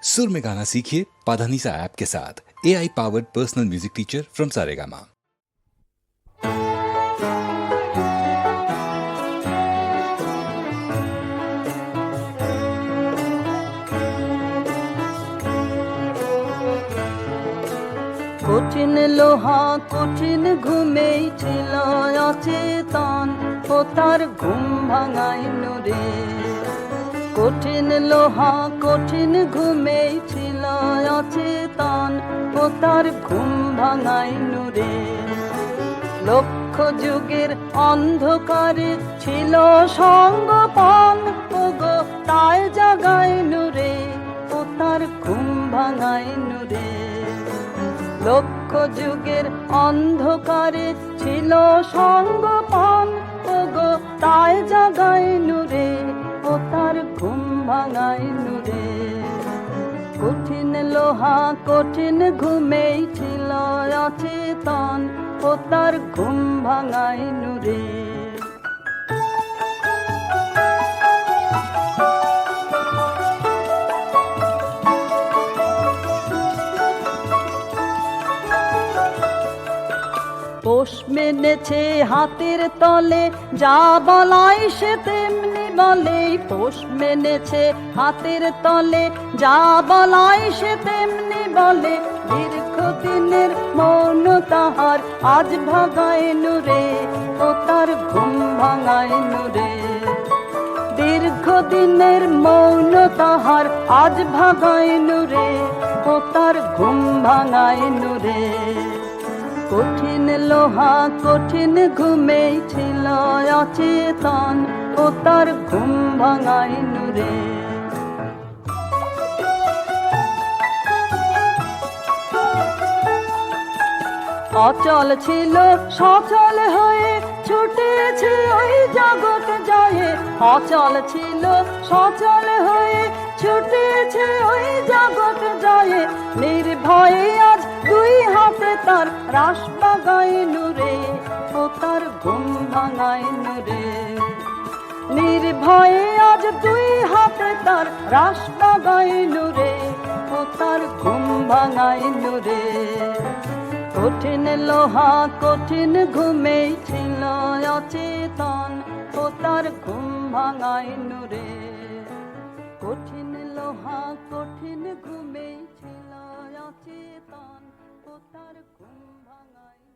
सुर में गाना सीखिए पाधानीसा ऐप के साथ। AI powered personal music teacher from Saregama. কঠিন লোহা কঠিন ঘুমেই ছিল অচেতন, ও তার ঘুম ভাঙাইল রে। কঠিন লোহা কঠিন ঘুমেই ছিল অচেতন, ও তার ঘুম ভাঙাইল রে। লক্ষ যুগের অন্ধকারে ছিল সঙ্গপান, ও গো তাই জাগাইল রে, ও তার ঘুম ভাঙাইল রে। লক্ষ যুগের অন্ধকারে ছিল সঙ্গপান, ও গো তাই জাগাইনু রে, ও তার ঘুম ভাঙাইনু রে। কঠিন লোহা কঠিন ঘুমেই ছিল অচেতন, ও তার ঘুম ভাঙাইনু রে। পোষ মেনেছে হাতের তলে, যা বলাই সে তেমনি বলে। পোষ মেনেছে হাতের তলে, যা বলাই সে তেমনি বলে। দীর্ঘদিনের মৌন তাহার আজ ভাঙাইনু রে, ও তার ঘুম ভাঙাইনু রে। দীর্ঘদিনের মৌন তাহার আজ ভাঙাইনু রে, ও তার ঘুম ভাঙাইনু রে। কঠিন লোহা কঠিন ঘুমেই ছিল অচেতন, ও তার ঘুম ভাঙাইনু রে। অচল ছিল সচল হয়ে ছুটেছে ওই জগৎ জয়ে। অচল ছিল সচল হয়ে ছুটেছে ওই জগৎ জয়ে। নির্ভয়ে আজ দুই হাতে তার রাস বাগাইনু রে, ও তার ঘুম ভাঙাইনু রে। নির্ভয়ে আজ দুই হাতে তার রাস বাগাইনু রে, ও তার ঘুম ভাঙাইনু রে। কঠিন লোহা কঠিন ঘুমেই ছিল অচেতন, ও তার ঘুম ভাঙাইনু রে। কঠিন লোহা কঠিন ঘুমেই ছিল অচেতন, ও তার ঘুম ভাঙাইনু।